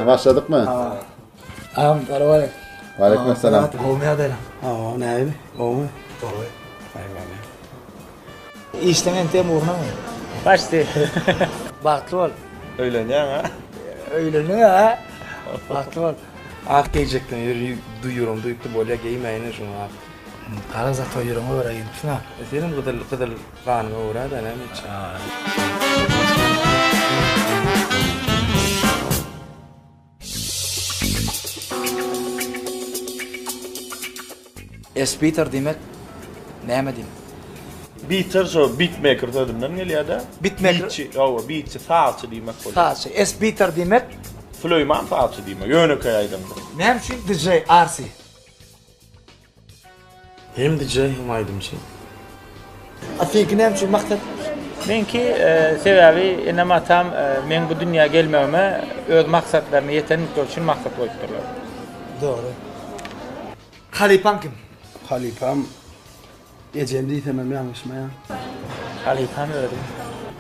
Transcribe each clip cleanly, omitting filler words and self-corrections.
başladık mı? Ağam, selamünaleyküm. Aleykümselam. Olmaya da lan. Neydi? O mu? Doğru. Hayvan. İşten tem uğruna mı? Baştı. Baktı ol. Öğleneceksin ha. Öyle ne ha? Baktı ol. Ak giyecektin, duyuyorum, duyuktu böyle giymeyini şunu ak. Kara zato yürüme öğrendim. Şuna. Senin kıdıl kanına uğra da ne hiç. Esbiter demek neyme diyeyim? Beater so beatmaker tadından geliyor da. Beatmaker. Beatçi, sağçı demek oluyor. Sadece esbiter demek Flöyman sağçı demek. Yönü kayaydımda. neyim için DJ RC. Hem DJ hem aydımcı. Afiyki neyim için maksat? Benki sebebi inama tam men bu dünya gelmeme öz maksatlarını yetenlik için maksat koyupturlar. Doğru. Halipan kim? Halipam. Ecem değil tamam yanlış mı ya? Halifam öyle.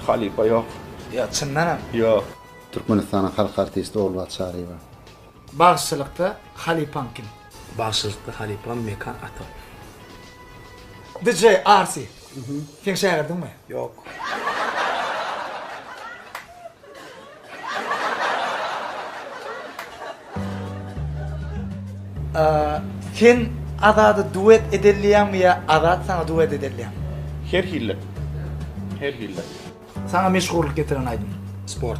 Halifa yok. Ya çınlanam. Yok. Türkmenistan'ın halk artisti Olvat Şariva. Bağışçılıkta Halipan kim? Başlıkta Halipam mekan atam. DJ RC. Sen şey gördün mü? Yok. Sen adadı duet ederliyen mi ya adat sana duet ederliyen? Her hille. Her hille. Sana meşgulük getiren aydın. Sport.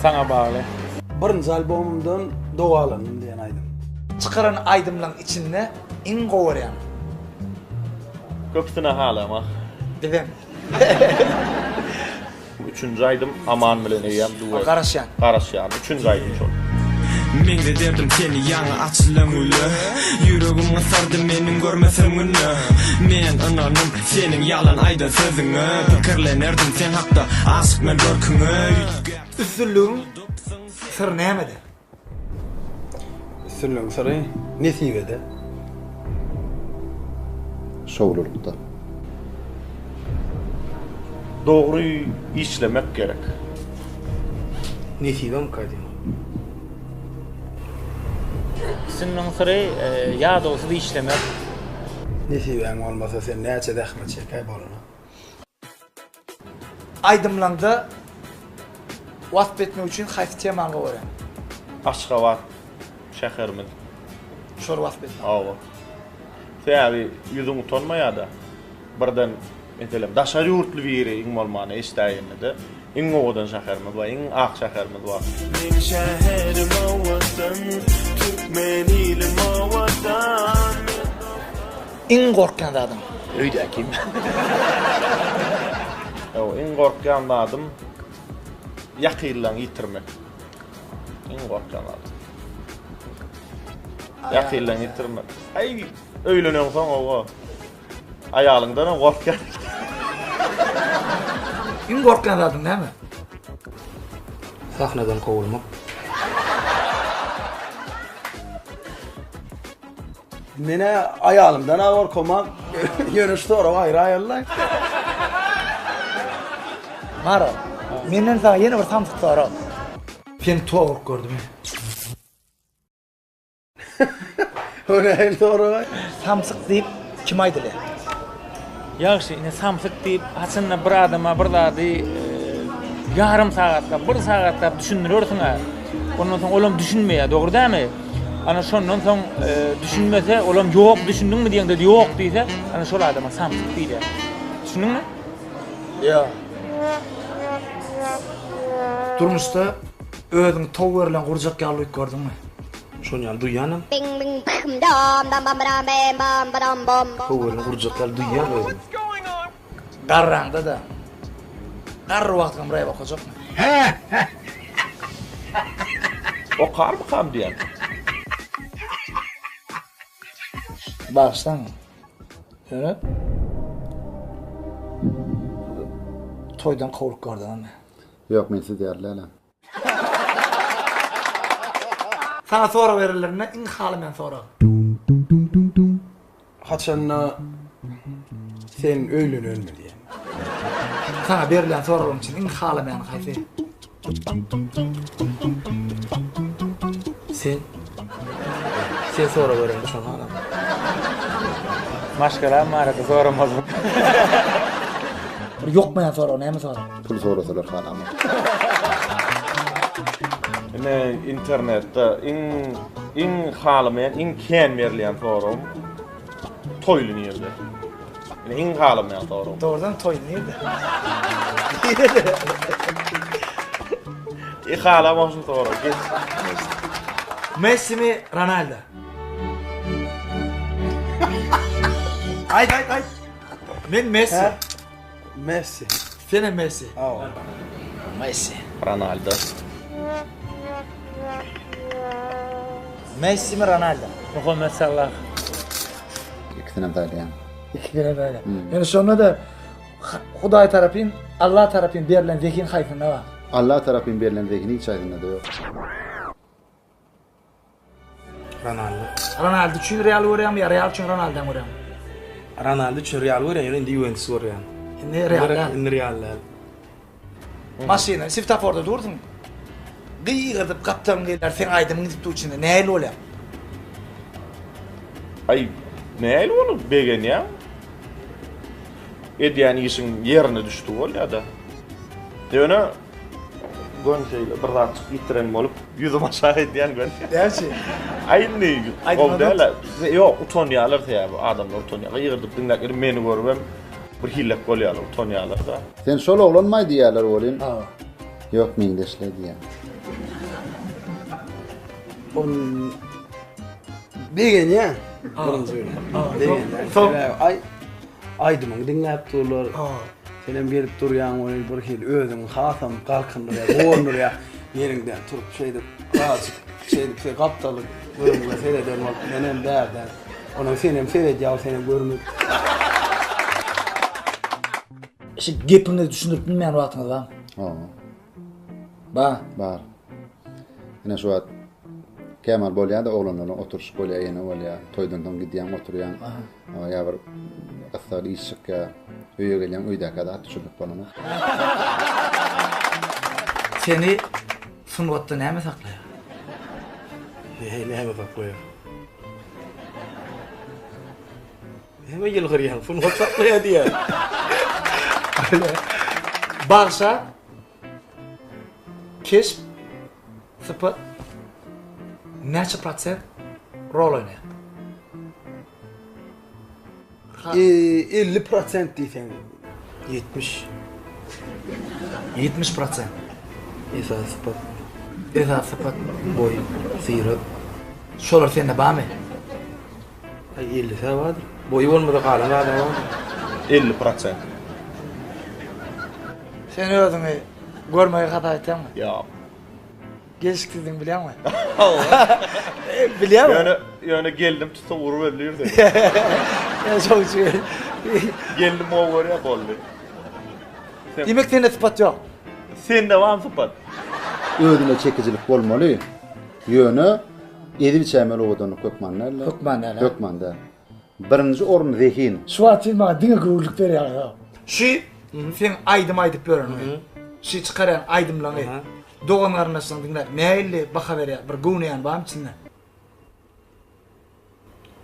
Sana bağlı. Birinci albomumdan Doğu Alanım diyen aydım. Çıkaran aydımların içinde in kovaran. Köpüsüne hala ama. Dedim. Üçüncü aydım aman bilen eyyem duvar. Karasyan. Karasyan. Üçüncü aydım çok. Mengde derdim seni yana açılan ulu Yüreğim ısardı menin görmesen günü Men ananım senin yalan aydan sözünü Fikirlenerdim sen hakta aşık men görkünü Üstünlüğün sır neyemedi? Sürlüğün sarı nesibede. Şovlulukta. Doğru işlemek gerek. Nesibem kaydım. Sizin sıra ya doğrusu işlemek. Nesibem olmasa sen ne açı dehmet çekay boluna. Aydımlanda vasf etmek için hayf teman kovaran. Aşkabat. Şehirmin. Şor vasf etmek. Ava. Sebebi yüzün utanmaya da. Birden etelim. Daşarı yurtlu biri in olmanı istəyinli de. İn oğudan şehirmi var, in ağ şehirmi var. Min şehrim o vatan Türkmenilim o vatan İn korkan adam. Öyle kim? O in korkan adam yakıyla yitirmek. In korkan adam. Yakıyla yitirmek. Ay öyleniyorsan o. Ayağından korkan. İn korkan adam değil mi? Sahnadan kovulmak. Mene ayağımdan ağır komak yönüştü oraya ayrı ayarlar. Maro. Menden sana yeni bir samtık soru. Ben tuğuk gördüm. Öyle elde oraya. Samtık deyip kim aydılı? Yaxşı, ine samsık deyip aslında bir adama bir dadı yarım saatte, bir saatte düşündürüyorsun ha. Ondan sonra olam düşünmeye, doğru değil mi? Ana şondan sonra düşünmese, olam yok düşündün mü diyen de yok deyse, ana şol adama samsık deydi. Düşündün mü? Ya. Durmuşta özün tov verilen kurcak yağlıyık gördün mü? Şunu yani duyanım. Bing bing bam dam bam bam bam bam bam bam bam. Kovulun kurcaklar duyan öyle. Qarranda da. Qarrı vaxtım buraya bakacak mı? O kar mı kam diyen? Bağıştan mı? Evet. Toydan kovuluk gördün mü? Yok mensi değerli lan. Sana sonra verirlerine in halimen sonra. Haçanla sen öylün ölme diye. Sana verilen sorularım için in halimen hayfi. Sen sonra göreyim şunu adam. Maşgala marada soramaz. Yokmayan soru, näme soru? Pul sorasalar halama. Ne internette in halamayan, in ken verilen forum toylun yerde. In halamayan forum. Doğrudan toy nerede? Halamayan forum. Messi mi, Ronaldo? Ay. Men Messi. Messi. Sen Messi. Aa. Messi. Ronaldo. Messi mi, Ronaldo? Muhammed Salah. İkisine dayan. İki kere böyle. Yani sonra da Huday tarafın, Allah tarafın verilen zekin hayfında var. Allah tarafından verilen zekini hiç aydınladı yok. Ronaldo için Real vuruyor mu ya Real için Ronaldo'dan vuruyor mu? Ronaldo için Real var ya, indi Juventus var ya. Ne Real'dan? İndi Real'dan. Masina, Siftafor'da durdun. Gıyırdıp kaptan gelirler, sen aydımın gidip de içinde. Neyle oluyor? Ay neyle olur begen ya? Ediyen isin yerine düştü ol ya da. Döne gön şeyle bir daha çıkıp gittiren olup yüzüm aşağı ediyen gön. Gerçi. Aynı gibi. Aynı O da yok utanıyorlar ya bu adamlar utanıyorlar. Yığırdıp dinlerken meni görüp bir hillek oluyorlar utanıyorlar da. Sen şol oğlan mı diyorlar oğlum? Ha. Yok mingdeşle diye. On Begen ya. Birinci öyle. Begen ya. Aydımın dinlep durlar. Senin berip duryan onu bir hil özüm hasam kalkındır ya, boğundur ya. Yerinden turup şeyde şey kaptalık bölümle seyreder ol. Benim derden. Onu senin seyredeceğim seni görmek. İşte gepini düşünüp bilmeyen vaktiniz var mı? Aa, Var. var. Yine şu an Kemal bolya da oğlanlarla oturuş bolya yine bolya. Toydundan gidiyen oturuyan. Ya bir asal işik ya. Öye gelen uyda kadar düşünüp bana. Seni sınıfta ne mi saklıyor? Ne hemen saklıyor. Hemen yıl kırıyan, fırın saklıyor diye. Bağırsa kesp sıfır neçe %% rol oynuyor? 50% diysen 70. 70%. Esas sıfat. Esas sıfat. Boy, sıyırı. Şolar sende var mı? 50 sen vardır. Boyu olmadı kalan adam vardır. 50%. Sen özünü görmeye hata ettin mi? Ya. Geliştirdin biliyor musun? Biliyor musun? Yani geldim tuta vuru veriliyordu. Ya çok şey. Geldim o var ya bollu. Demek sende sıfat yok. Sen de var mı sıfat? Ödüne çekicilik olmalı. Yönü edil çemeli odanı Kökmanlarla. Kökmanda. Birinci orun zekin. Şu atın bana dine gururluk veriyor ya. Şu sen aydım görün. Şu çıkaran aydımlanı. Doğan arasından dinler. Neyle baka veriyor. Bir guniyan var mı içinde?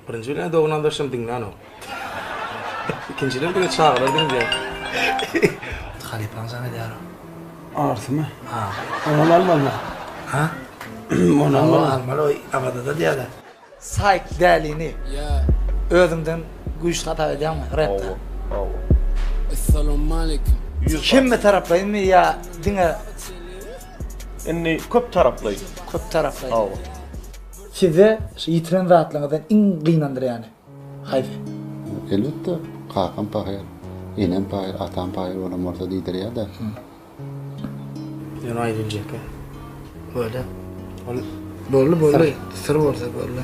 Birinci öyle doğun andaşım dinlen o. İkinciler bir de çağırır dinle. Halipan sana diyorum. Ağrısı mı? Ha. Onu almalı mı? Ha? Onu almalı. Almalı o abada da diyorlar. Sayk değerliğini özümden güç hata edeceğim mi? Rette. Kim mi taraflayın mı ya dine Inni köp taraflayın. köp taraflayın? Awa. Size yitiren rahatlığından in kıynandır yani. Haydi. Elbette kakam pahir. İnem pahir, atam pahir olan orta değildir ya da. Yani ayrılacak ha. Böyle. Onu Böyle. Sır olsa böyle.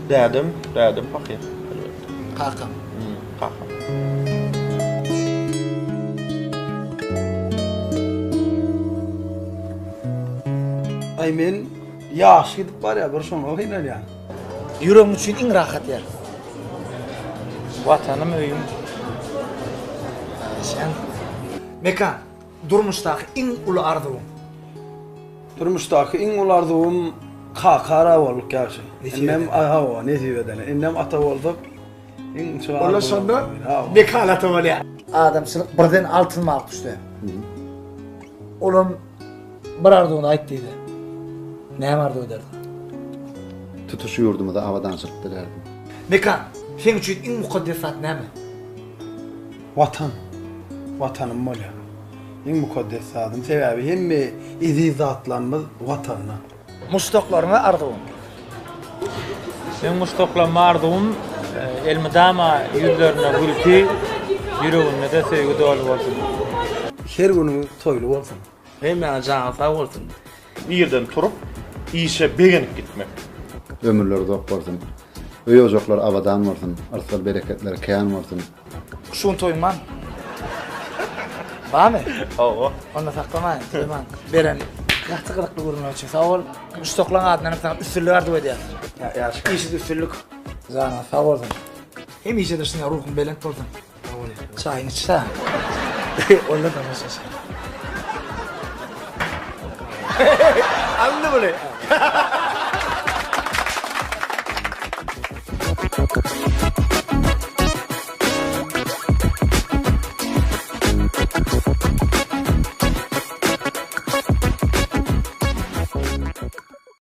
Dedim pahir. Kakam. Kakam. Ay men yaş gidip var ya bir şunu oynar ya. Yüreğim için en rahat yer. Vatanım öyüm. Sen. Mekan, durmuşdaki iň uly arzuwuň. Durmuşdaki iň uly arzuwum kakara bolup ýaşy. Innem aha o nesibeden. Innem ata bolsak iň şu Ola sonda mekan ata bolýar. Adamçylyk birden altynmak düşdi. Olam bir arzuwuny aýtdydy. Näme arzuw derdi? Tutuş yurdumda avadan sırtdırardım. Mekan, sen üçin iň mukaddesat näme? Vatan. Vatanım bolýar. Iň mukaddes zadyň sebäbi hemme izi zatlarymyz watanna. Mustaqlaryňa arzuwuň. Ben mustaqlama arzuwum elmidama yüzlerine gülki, yüreğine de sevgi dolu bolsun. Her günü toýly bolsun. Hemme jaňa sag bolsun. Bir yerden turup işe begenip gitmek. Ömürleri dop bolsun. Öýe ojoklar avadan bolsun. Arsal bereketler kän bolsun. Şun toýman. Bamy? Owa. Onda saklamayın, toýman. Beren ýaşçyklyk görünýär üçin. Sag bol. Mustaqlan adyndan sana üstünlük arzuw edýär. Ýa, İşi üstünlük. Zana, sag bolsun. Hem işe dersin ya ruhun belent bolsun. Çayını içse. Onda da nasıl? Anladın mı?